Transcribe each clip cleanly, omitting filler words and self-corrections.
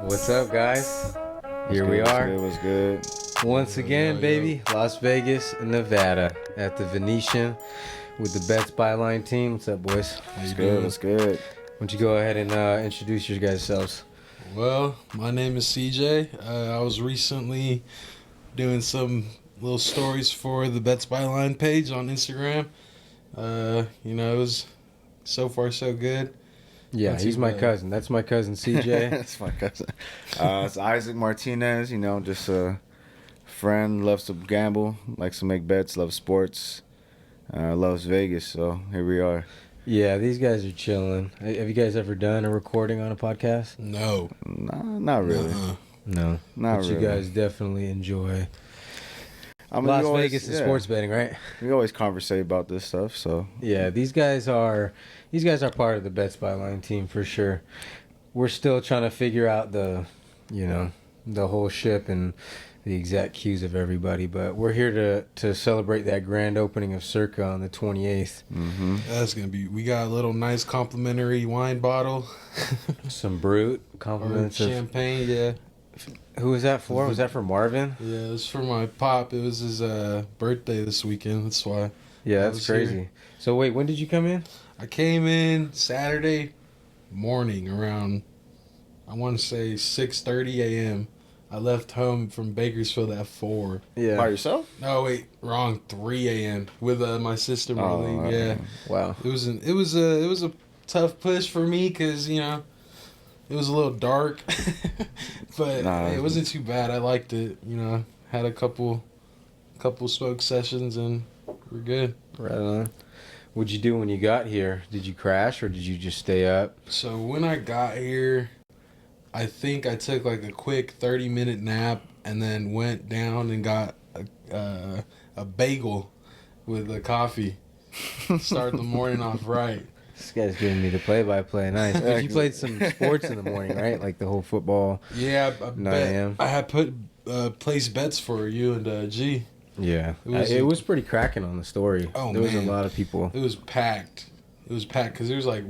What's up, guys? Here we What's are. good, what's good? Once again, baby, Las Vegas, Nevada, at the Venetian with the Bets Byline team. What's up, boys? What's good, what's good? Why don't you go ahead and introduce your guys' selves? Well, my name is CJ. I was recently doing some little stories for the Bets Byline page on Instagram. It was so far so good. Yeah, he's my cousin. That's my cousin, CJ. That's my cousin. It's Isaac Martinez, just a friend, loves to gamble, likes to make bets, loves sports, loves Vegas, so here we are. Yeah, these guys are chilling. Have you guys ever done a recording on a podcast? No. Nah, not really. No. Not but really. You guys definitely enjoy I mean, Las Vegas is sports betting, right? We always conversate about this stuff, so. Yeah, these guys are part of the Bets Byline team for sure. We're still trying to figure out the whole ship and the exact cues of everybody, but we're here to celebrate that grand opening of Circa on the 28th. Mm-hmm. That's going to be, we got a little nice complimentary wine bottle. Some Brut, compliments of champagne, yeah. Who was that for? Was that for Marvin? Yeah, it was for my pop. It was his birthday this weekend. That's why. Yeah, that's crazy. Here. So wait, when did you come in? I came in Saturday morning around, I want to say 6:30 a.m. I left home from Bakersfield at 4. Yeah. By yourself? No, wait, wrong. 3 a.m. with my sister Marlene. Yeah. Wow. It was a tough push for me because it was a little dark, but it wasn't too bad. I liked it. Had a couple smoke sessions and we're good. Right on. What'd you do when you got here? Did you crash or did you just stay up? So when I got here, I think I took like a quick 30-minute nap and then went down and got a bagel with a coffee. Start the morning off right. This guy's giving me the play-by-play. Nice. Because you played some sports in the morning, right? Like the whole football. Yeah, I I had put placed bets for you and G. Yeah, it was pretty cracking on the story. Oh, there was man. a lot of people. It was packed. Because there was like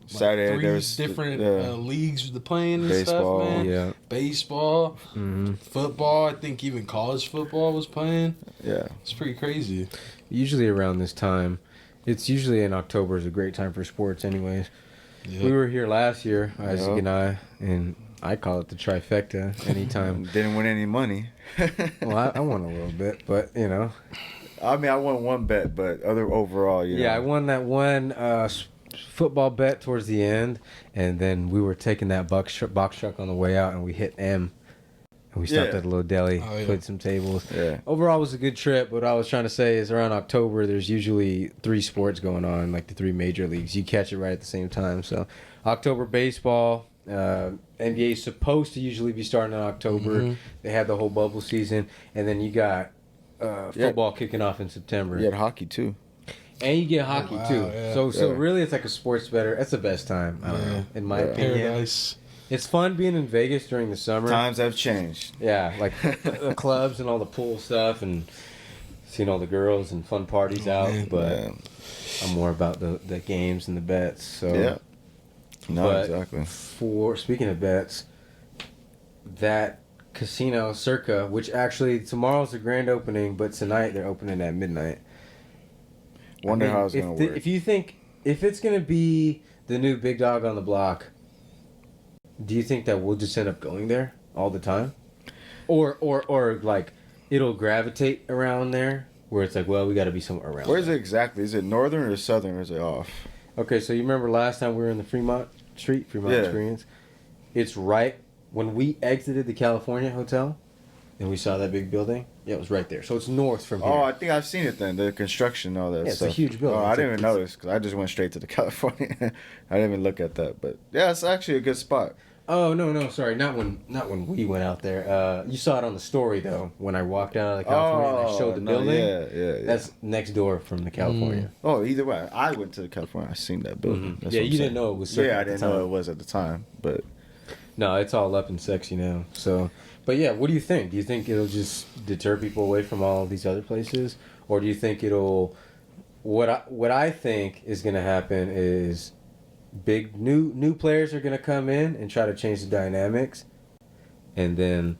Saturday, 3 there was different leagues playing and baseball, stuff, man. Yeah. Baseball, football. I think even college football was playing. Yeah. It's pretty crazy. Usually around this time. It's usually in October is a great time for sports anyways. Yep. We were here last year, Isaac and I call it the Trifecta anytime. Didn't win any money. Well, I won a little bit, but I mean, I won one bet, but overall, Yeah, I won that one football bet towards the end, and then we were taking that box truck on the way out, and we hit M. And we stopped at a little deli, played some tables. Yeah. Overall, it was a good trip. What I was trying to say is around October, there's usually 3 sports going on, like the 3 major leagues. You catch it right at the same time. So October baseball, NBA is supposed to usually be starting in October. Mm-hmm. They had the whole bubble season. And then you got football kicking off in September. You had hockey, too. And you get hockey, too. Yeah. So really, it's like a sports better. That's the best time, I don't know, in my opinion. Paradise. It's fun being in Vegas during the summer. Times have changed. Yeah, like the clubs and all the pool stuff and seeing all the girls and fun parties out. Man. But I'm more about the games and the bets. So Yeah. No, but exactly. Speaking of bets, that casino Circa, which actually tomorrow's the grand opening, but tonight they're opening at midnight. Wonder how it's going to work. If you think if it's going to be the new big dog on the block, do you think that we'll just end up going there all the time? Or like it'll gravitate around there where it's like, well, we got to be somewhere around. Where is it exactly? Is it northern or southern or is it off? Okay, so you remember last time we were in the Fremont Experience? It's right when we exited the California Hotel and we saw that big building. Yeah, it was right there. So it's north from here. Oh, I think I've seen it then. The construction, all that Yeah, stuff. it's a huge building. Oh, I It's didn't like- even notice because I just went straight to the California. I didn't even look at that. But yeah, it's actually a good spot. Oh no, sorry, not when we went out there. You saw it on the story though when I walked out of the California and I showed the building. Yeah. That's next door from the California. Oh, either way, I went to California. I seen that building. That's Yeah, what I'm you saying. didn't know it was Circa Yeah, I at the didn't know time. it was at the time. But No, it's all up and sexy now. So, but yeah, what do you think? Do you think it'll just deter people away from all these other places, or do you think it'll? What I think is going to happen is big new players are gonna come in and try to change the dynamics, and then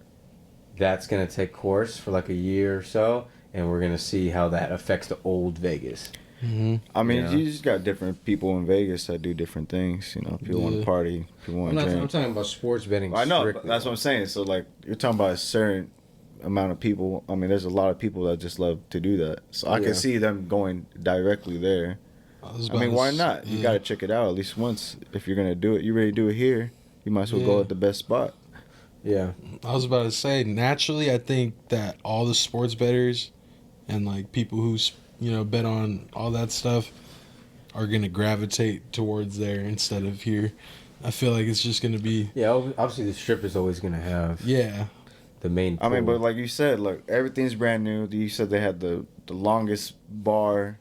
that's gonna take course for like a year or so, and we're gonna see how that affects the old Vegas. Mm-hmm. I mean, Yeah. you just got different people in Vegas that do different things. You know, people want Yeah. to party, people want to I'm drink. talking about sports betting. I know, but strictly. that's what I'm saying. So, like, you're talking about a certain amount of people. I mean, there's a lot of people that just love to do that. So I Yeah. can see them going directly there. I mean, why not? You got to check it out at least once. If you're going to do it, you ready to do it here, you might as well go Yeah. at the best spot. Yeah. I was about to say, naturally, I think that all the sports bettors and like people who bet on all that stuff are gonna gravitate towards there instead of here. I feel like it's just gonna be Yeah, obviously the strip is always gonna have yeah. the main. I mean, pool. but like you said, look, everything's brand new. You said they had the longest bar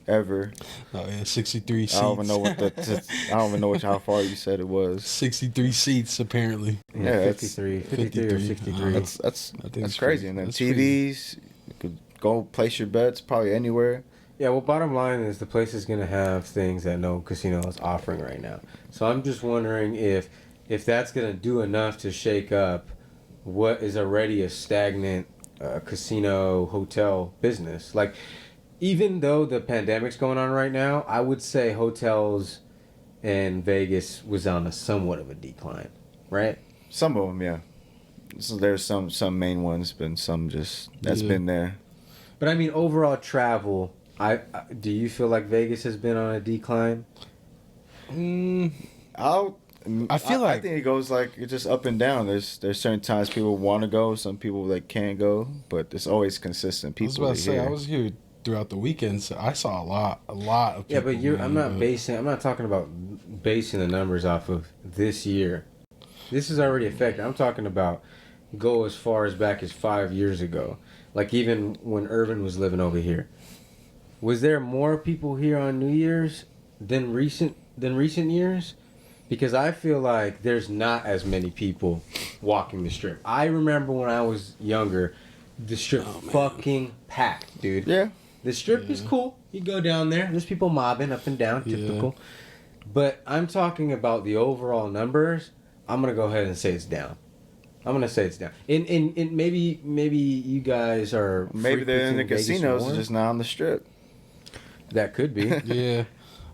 ever. Oh yeah, 63 seats. I don't even know I don't even know how far you said it was. 63 seats apparently. yeah, yeah, it's- 53 or 63. That's I think that's it's crazy. And then that's TVs, you could go place your bets probably anywhere. Yeah, well, bottom line is the place is going to have things that no casino is offering right now. So I'm just wondering if that's going to do enough to shake up what is already a stagnant casino hotel business. Like, even though the pandemic's going on right now, I would say hotels in Vegas was on a somewhat of a decline, right? Some of them, yeah. So there's some main ones, but some just that's Yeah. been there. But I mean, overall travel, do you feel like Vegas has been on a decline? Mm, I feel like- I think it goes like it's just up and down. There's certain times people want to go, some people that can't go, but it's always consistent I was people. about to say here. I was here throughout the weekend, so I saw a lot of people. Yeah, but I'm going, I'm not talking about basing the numbers off of this year. This is already affected. I'm talking about go as far as back as 5 years ago. Like even when Irvin was living over here. Was there more people here on New Year's than recent years? Because I feel like there's not as many people walking the strip. I remember when I was younger, the strip fucking packed, dude. Yeah. The strip is cool. You go down there. There's people mobbing up and down, typical. But I'm talking about the overall numbers. I'm gonna go ahead and say it's down. I'm gonna say it's down. And maybe you guys are Maybe they're in the frequenting Vegas casinos, more. just not on the strip. That could be. Yeah,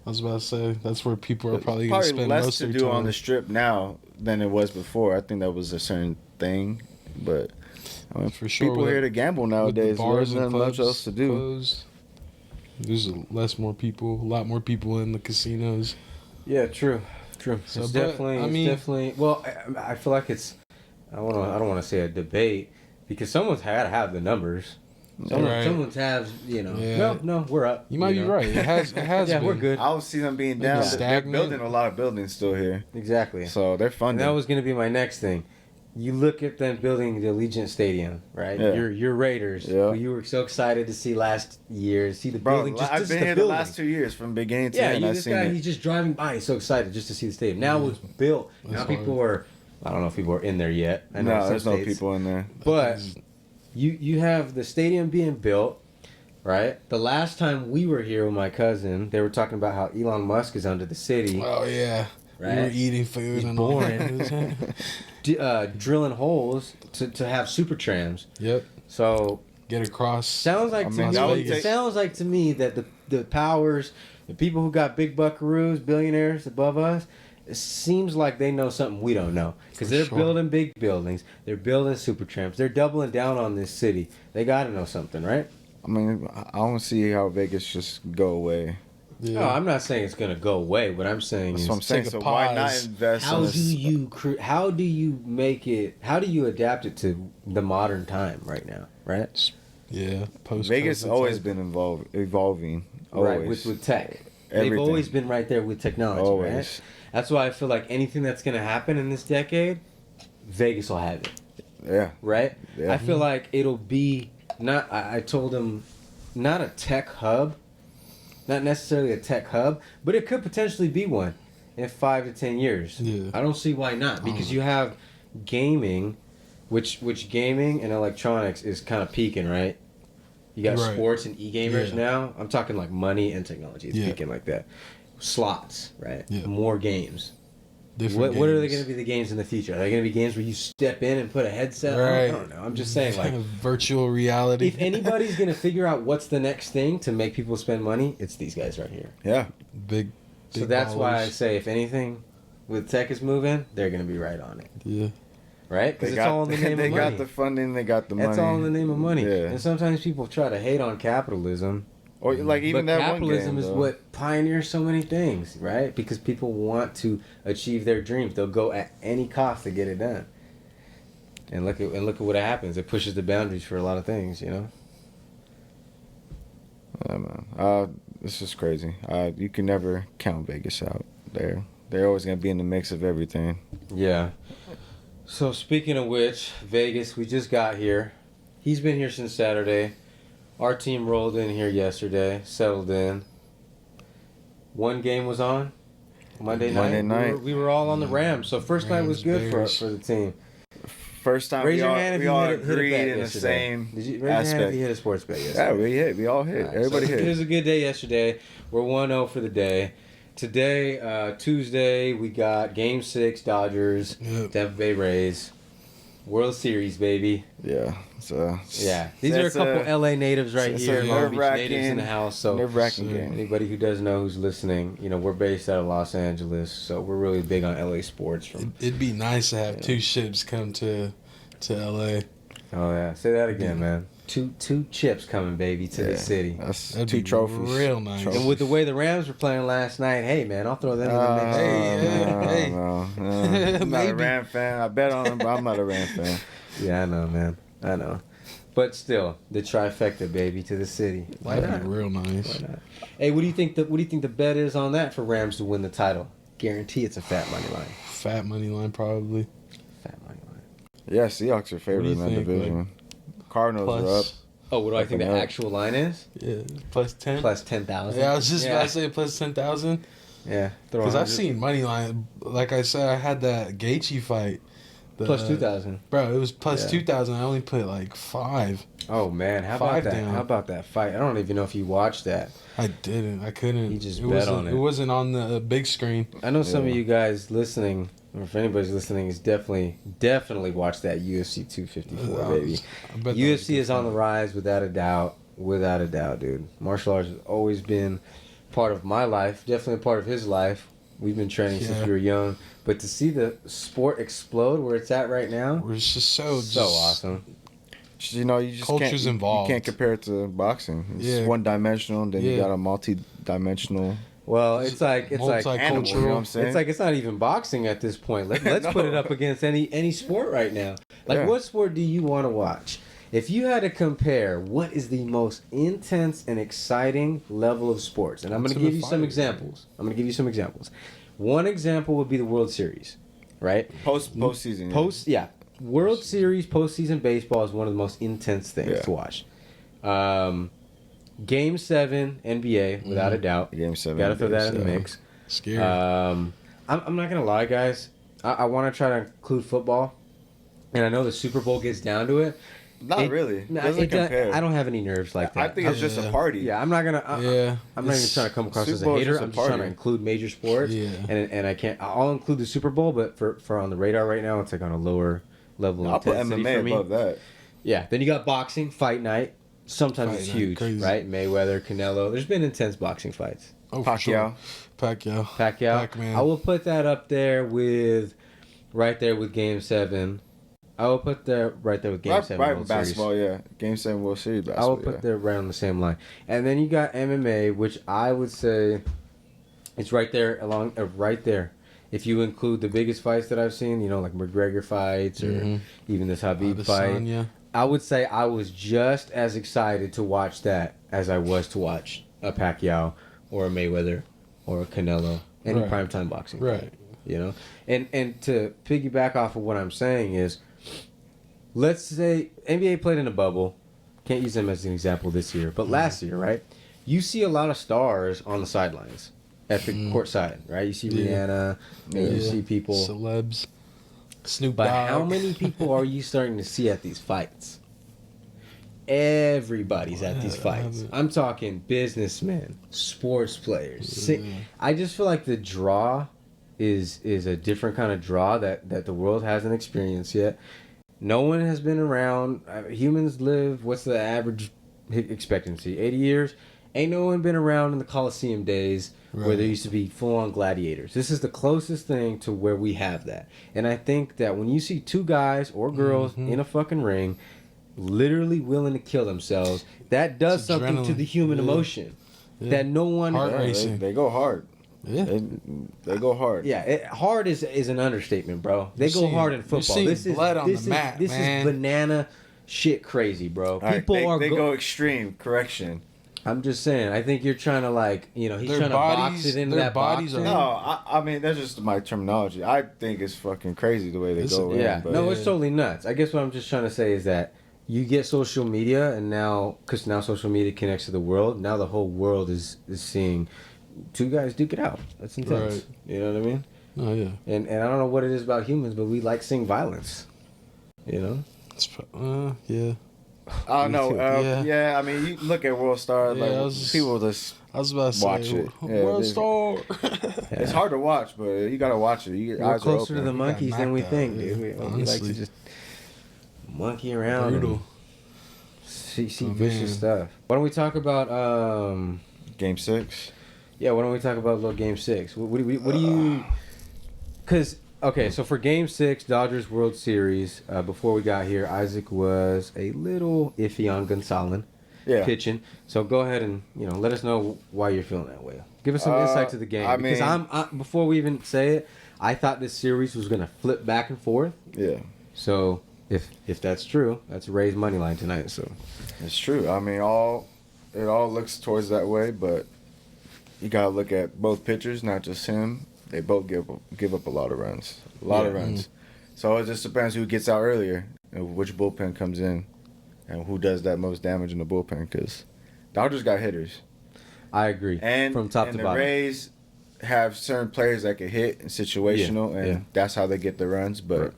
I was about to say that's where people are probably going to spend less most to of do their time. on the strip now than it was before. I think that was a certain thing, but I mean, For sure, people with- here to gamble With the nowadays. bars There's and nothing much clubs else to do. closed, there's a lot more people in the casinos. Yeah, true. So, It's but, definitely. I It's mean- definitely. Well, I feel like it's. I don't want to say a debate because someone's had to have the numbers. Right. Someone's have Yeah. No, we're up. You might be know? right. It has Yeah, been. we're good. I don't see them being Maybe down. They're stagnant. building a lot of buildings still here, Exactly. so they're And funding. that was going to be my next thing. You look at them building the Allegiant Stadium, right? Yeah. Your Raiders, Yeah. who you were so excited to see last year, see the Bro, building. Just I've just been the here building. the last 2 years from beginning to Yeah, end. I've this seen guy, it. he's just driving by. He's so excited just to see the stadium. Now it's built. That's Now people are. I don't know if people are in there yet. I know No, some there's no states. people in there. But you have the stadium being built, right? The last time we were here with my cousin, they were talking about how Elon Musk is under the city, Oh yeah, Right. we were eating food He's and boring. all. drilling holes to have super trams. Yep, So get across. sounds like I to mean, me, that would it take- sounds like to me that the powers, the people who got big buckaroos, billionaires above us, it seems like they know something we don't know because For they're sure. building big buildings, they're building super trams, they're doubling down on this city. They got to know something, right? I mean, I don't see how Vegas just go away. Yeah. No, I'm not saying it's gonna go away. What I'm saying That's is, what I'm saying. take a So why not pause. invest how in do this? you make it? How do you adapt it to the modern time right now? Right? Yeah, post Vegas COVID always type. been evolving. Always. Right, with tech. They've Everything. always been right there with technology, Always. right? That's why I feel like anything that's gonna happen in this decade, Vegas will have it, Yeah. right? Yeah. I feel like it'll be not. I told him, not a tech hub, not necessarily a tech hub, but it could potentially be one in 5 to 10 years. Yeah. I don't see why not, because you have gaming, which gaming and electronics is kind of peaking, right? You got Right. sports and e-gamers Yeah. now. I'm talking like money and technology. It's Yeah. peaking like that. slots, right? Yeah. More games. Different What are they games. going to be the games in the future? Are they going to be games where you step in and put a headset on? I don't know. I'm just saying, like, virtual reality. if anybody's going to figure out what's the next thing to make people spend money, it's these guys right here. Yeah. big So that's ballers. why I say, if anything, with tech is moving, they're going to be right on it. Yeah. Right? Because They it's all in the name of money. They got the funding. They got the money. That's all in the name of money. Yeah. And sometimes people try to hate on capitalism. Or like even But that capitalism one game, is though. what pioneers so many things, right? Because people want to achieve their dreams. They'll go at any cost to get it done. And look at what happens. It pushes the boundaries for a lot of things, you know. Yeah, man. This is crazy. You can never count Vegas out. They're always gonna be in the mix of everything. Yeah. So speaking of which, Vegas, we just got here. He's been here since Saturday. Our team rolled in here yesterday, settled in. One game was on Monday night. We were all on the Rams. So first night was good for the team. First time Raise we your all, hand if we you all hit a agreed bet in the yesterday. same Did you raise your hand if aspect. you hit a sports bet Yeah, yesterday? we hit. We all hit. All right, Everybody so hit. It was a good day yesterday. We're 1-0 for the day. Today, Tuesday, we got Game 6, Dodgers, Yep. Tampa Bay Rays. World Series, baby. Yeah. So Yeah. These are a couple LA natives right it's here. a Long Beach nerve-wracking- natives in the house. So nerve-wracking Yes, sir. game. anybody who does know who's listening, you know, we're based out of Los Angeles. So we're really big on LA sports. It'd be nice to have two ships come to LA. Oh, yeah. Say that again, man. Two chips coming, baby, to the city. That's That'd two be trophies. real nice. Trophies. And with the way the Rams were playing last night, hey, man, I'll throw them in the mix. Hey. No. I'm not a Maybe. Ram fan. I bet on them, but I'm not a Ram fan. Yeah, I know, man. I know. But still, the trifecta, baby, to the city. Why That'd not? be real nice. Why not? Hey, what do you think the bet is on that for Rams to win the title? Guarantee it's a fat money line. Fat money line, probably. Fat money line. Yeah, Seahawks are What favored do in you that think, division. Cardinals are up. Plus, Oh, what do I think the Up. actual line is? yeah, plus 10. Plus 10,000. Yeah, I was just about to say plus 10,000. Yeah. Because I've seen money line. Like I said, I had that Gaethje fight. plus 2,000. Bro, it was plus Yeah. 2,000. I only put like 5. Oh man, how about Five that? down. How about that fight? I don't even know if you watched that. I didn't. I couldn't. You just it bet wasn't, on it. It wasn't on the big screen. I know some of Yeah. you guys listening, or if anybody's listening, is definitely watch that UFC 254, baby. I bet that was UFC good is on the fight. rise without a doubt. Without a doubt, dude. Martial arts has always been part of my life, definitely a part of his life. We've been training since Yeah. we were young. But to see the sport explode where it's at right now, Where it's just so awesome. You know, you just Culture's can't, involved. You can't compare it to boxing. It's Yeah. one-dimensional, and then you Yeah. got a multi-dimensional. Well, it's like Animal, you know what I'm multicultural. saying? it's like it's not even boxing at this point. Let's put it up against any sport right now. Like, Yeah. what sport do you want to watch? If you had to compare, what is the most intense and exciting level of sports? And I'm going to Ultimate give you some Fighter. examples. One example would be the World Series, right? Postseason. Yeah. World Series postseason baseball is one of the most intense things Yeah. to watch. Game 7 NBA, without a doubt. Game 7. Got to throw that in the so- mix. Scary. I'm not gonna lie, guys. I want to try to include football, and I know the Super Bowl gets down to it. Not really. No, Doesn't compare. I don't have any nerves like that. I think it's just a Yeah. party. Yeah, I'm not gonna. Yeah. I'm not even It's- trying to come across Super as a Bowl is hater. just a I'm just trying to party. include major sports. Yeah. And I can't. I'll include the Super Bowl, but for on the radar right now, it's like on a lower level I'll of put intensity MMA for me. above that. Yeah. Then you got boxing, fight night. Sometimes Fight it's night, huge, crazy. right? Mayweather, Canelo. There's been intense boxing fights. Oh, for Pacquiao. sure. Pacquiao. Pacquiao. I will put that up there right there with Game 7. I will put that right there with Game 7 Right, World basketball, Series. yeah. Game 7 World Series I basketball. will put that right on the same line. And then you got MMA, which I would say it's right there right there. If you include the biggest fights that I've seen, you know, like McGregor fights or even this Habib fight, Adesanya. I would say I was just as excited to watch that as I was to watch a Pacquiao or a Mayweather or a Canelo, any Right. primetime boxing. Right. You know, and to piggyback off of what I'm saying is, let's say NBA played in a bubble. Can't use them as an example this year, but last year, right? You see a lot of stars on the sidelines at the court side, right? You see Yeah. Rihanna, you see people. Celebs. Snoop But Dogg. how many people are you starting to see at these fights? everybody's at these I fights. haven't. I'm talking businessmen, sports players. I just feel like the draw is a different kind of draw that the world hasn't experienced yet. No one has been around. Humans live, what's the average expectancy? 80 years? Ain't no one been around in the Colosseum days where there used to be full-on gladiators. This is the closest thing to where we have that. And I think that when you see two guys or girls in a fucking ring literally willing to kill themselves, that does It's something to adrenaline. the human emotion that no one... Heart Yeah, racing. they go hard. Yeah. They go hard. Yeah, hard is an understatement, bro. They go hard in football. You're This seeing is blood on this the is mat, this man. is banana shit crazy, bro. All right, People are they go extreme. Correction. I'm just saying. I think you're trying to he's Their trying to box it into their that bodies boxing. No, I mean that's just my terminology. I think it's fucking crazy the way they It's- go. Yeah, but no, it's totally nuts. I guess what I'm just trying to say is that you get social media, and because now social media connects to the world. Now the whole world is seeing two guys duke it out. That's intense. Right. You know what I mean? Oh yeah. And I don't know what it is about humans, but we like seeing violence. You know? Yeah. I don't know. Yeah. Yeah, I mean, you look at World Star, Yeah, like I was just- people just. I was about to Watch say, it. Yeah, World this- Star. It's hard to watch, but you gotta watch it. Your We're eyes are closer to open. the monkeys than we knocked think, out, dude. yeah. We like to Honestly. just monkey around Brutal. and see Oh, vicious man. stuff. Why don't we talk about Game 6. yeah, why don't we talk about little game 6? What do you cuz okay, so for game 6 Dodgers World Series, before we got here, Isaac was a little iffy on Gonzalez Yeah. pitching. So go ahead and, let us know why you're feeling that way. Give us some insight to the game I because mean- before we even say it, I thought this series was going to flip back and forth. Yeah, So if that's true, that's Ray's money line tonight. So it's true. I mean, it all looks towards that way, but you gotta look at both pitchers, not just him. They both give up a lot of runs, a lot of Yeah. runs. So it just depends who gets out earlier, and which bullpen comes in, and who does that most damage in the bullpen. Because Dodgers got hitters, I agree. and from top and to the bottom. Rays have certain players that can hit and situational, Yeah, and yeah. that's how they get the runs. But Right.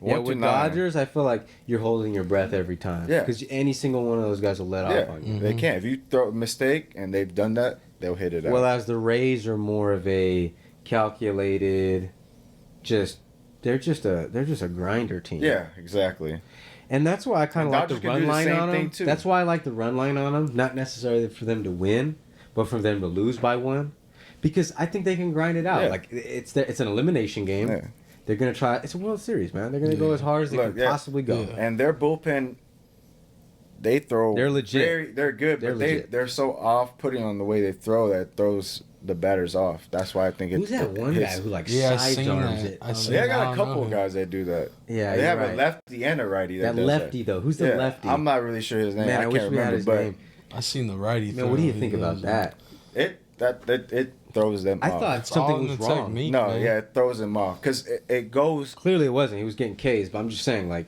Yeah, 1 to with 9, Dodgers, I feel like you're holding your breath every time. Yeah. Because any single one of those guys will let yeah, off on you. they can. If you throw a mistake and they've done that, they'll hit it out. Whereas the Rays are more of a calculated, they're just a grinder team. Yeah, exactly. And that's why I kind of And like the Dodgers can run do the line same on thing, them. too. That's why I like the run line on them. Not necessarily for them to win, but for them to lose by one. Because I think they can grind it out. Yeah. Like it's an elimination game. Yeah. They're gonna try. It's a World Series, man. They're gonna go Yeah. as hard as they Look, can yeah. possibly go. Yeah. And their bullpen, they throw. They're legit. They're good, They're but legit. they're so off putting on the way they throw that throws the batters off. That's why I think Who's that one hits. guy who Yeah, I side seen arms that. it? I seen They I got a don't couple know of him. guys that do that. Yeah, they you're have right. a lefty and a righty that, That does lefty though. Who's the Yeah, lefty? I'm not really sure his name. Man, I I wish can't we had remember, his but name. I seen the righty. Man, what do you throw. think He about does. that? it throws them I off. thought It's all something in was the wrong. technique. No, man. yeah, it throws him off because it goes. Clearly, it wasn't. He was getting K's, but I'm just saying, like,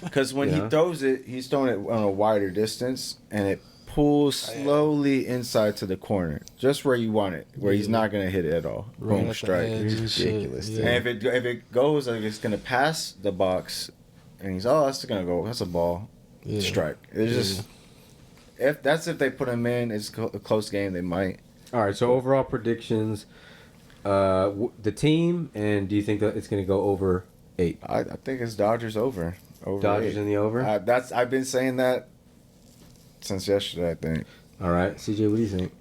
Because when Yeah. he throws it, he's throwing it on a wider distance, and it pulls slowly inside to the corner, just where you want it, where he's Yeah. not gonna hit it at all. Right Boom, at the strike. edge and shit, ridiculous, yeah. dude. And if it goes like it's gonna pass the box, and he's that's gonna go. That's a ball. Yeah. Strike. It's just if they put him in, it's a close game. They might. all right. So overall predictions, the team, and do you think that it's going to go over 8? I think it's Dodgers over. Dodgers 8. in the over. I've been saying that since yesterday. I think. All right, CJ, what do you think?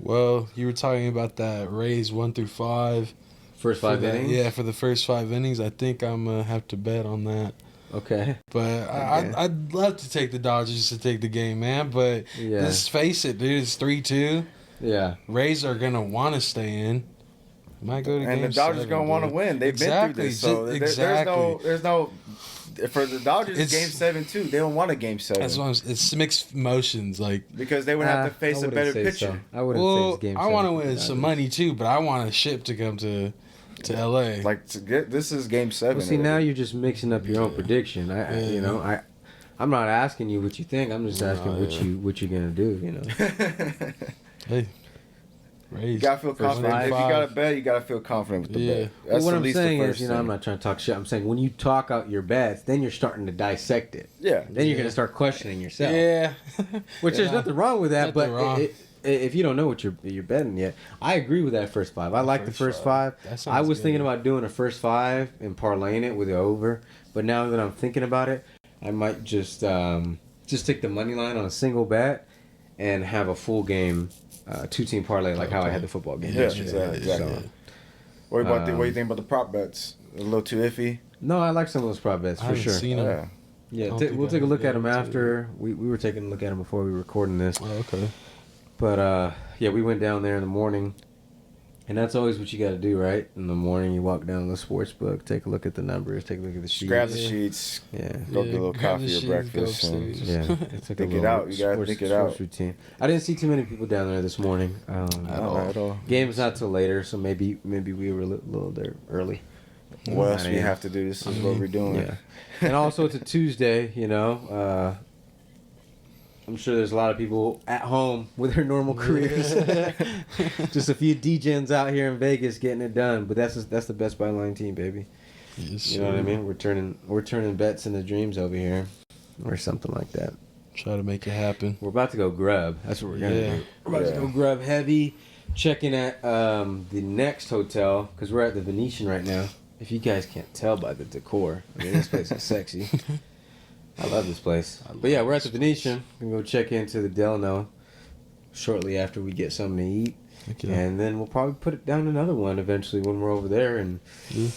Well, you were talking about that Rays 1 through 5. First 5 For that- innings. Yeah, for the first 5 innings, I think I'm gonna have to bet on that. Okay. But Okay. I'd love to take the Dodgers to take the game, man. But Yeah. let's face it, dude, it's 3-2. Yeah. Rays are gonna want to stay in. Might go to And game the Dodgers 7, gonna want to dude. win. They've been through this, so Exactly. there's no. For the Dodgers, It's- game 7 too. They don't want a game 7 That's what it's mixed emotions. Like, because they would have to face a better pitcher. I wouldn't say well, it's game. I want to 7 for the win some Dodgers. money too, but I want a ship to come to LA. Like to get this is game 7. Well, see, now you're just mixing up your own prediction. I'm not asking you what you think. I'm just asking what you're gonna do. Hey, You Raise. gotta feel First confident. If you five. got to bet, you gotta feel confident with the Yeah. bet. But That's what at I'm least saying the is, first you know, thing. I'm not trying to talk shit. I'm saying when you talk out your bets, then you're starting to dissect it. Yeah. Then you're gonna start questioning yourself. Yeah. Which there's nothing wrong with that, Nothing but wrong. if you don't know what you're betting yet, I agree with that first five. I like the first five. That I sounds was good. thinking about doing a first five and parlaying it with the over, but now that I'm thinking about it, I might just take the money line on a single bet and have a full game, 2-team parlay like how I had the football game. Yeah, yesterday. exactly. So, What do you think about the prop bets? A little too iffy. no, I like some of those prop bets I for haven't sure. seen them. Yeah. Yeah, don't think we'll I take a look have at them yet, too. after. We were taking a look at them before we were recording this. Oh, okay. But yeah, we went down there in the morning, and that's always what you got to do, right? In the morning, you walk down to the sports book, take a look at the numbers, take a look at the sheets. Grab the Yeah. sheets. Yeah, Go get a little grab the coffee or sheets, go breakfast. And upstairs. yeah. It's like Think a it little out. You gotta sports, think it sports out. routine. I didn't see too many people down there this morning. Not at all. Game's not till later, so maybe we were a little there early. What else 9 we a.m. have to do? This is what we're doing. Yeah, and also it's a Tuesday. You know, I'm sure there's a lot of people at home with their normal careers. Just a few DJs out here in Vegas getting it done. But that's the Best Buy Line team, baby. Yes, You know what I sir. mean? We're turning bets into dreams over here, or something like that. Try to make it happen. We're about to go grub. That's what we're gonna Yeah. do. We're about to go grub heavy. Checking at the next hotel because we're at the Venetian right now. If you guys can't tell by the decor, I mean this place is sexy. I love this place. But yeah, we're at the Venetian. We're gonna go check into the Delano shortly after we get something to eat, Okay. and then we'll probably put it down another one eventually when we're over there and Yeah.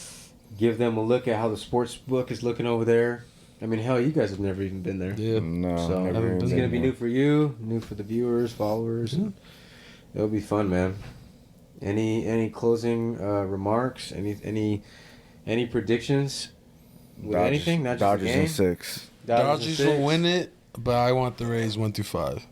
give them a look at how the sports book is looking over there. I mean, hell, you guys have never even been there. Yeah. No, So never haven't it's been gonna be been new for you, new for the viewers, followers. And it'll be fun, man. Any closing remarks? Any predictions? With Dodgers, anything? Not just Dodgers the game? in 6. Dodgers will win it, but I want the Rays 1 through 5.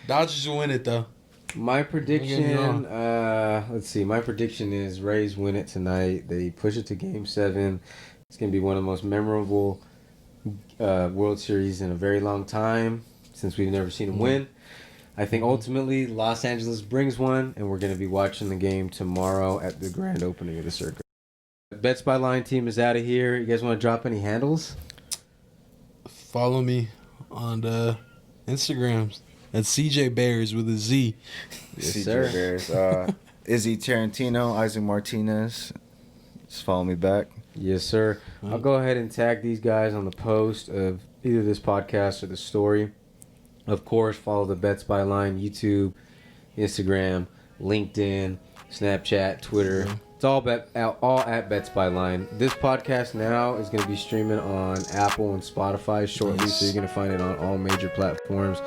Dodgers will win it though. My Don't get me wrong. prediction. Let's see. My prediction is Rays win it tonight. They push it to Game 7. It's gonna be one of the most memorable World Series in a very long time since we've never seen them win. I think ultimately Los Angeles brings one, and we're going to be watching the game tomorrow at the grand opening of the circuit. Bets by Line team is out of here. You guys want to drop any handles? Follow me on the Instagrams at CJ Bears with a Z. Yes, CJ sir. Bears. Izzy Tarantino, Isaac Martinez. Just follow me back. Yes, sir. I'll go ahead and tag these guys on the post of either this podcast or the story. Of course, follow the Bets by Line YouTube, Instagram, LinkedIn, Snapchat, Twitter. It's all at Bets by Line. This podcast now is going to be streaming on Apple and Spotify shortly, so you're going to find it on all major platforms.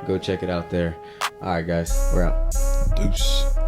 Go check it out there. All right, guys, we're out. Deuce.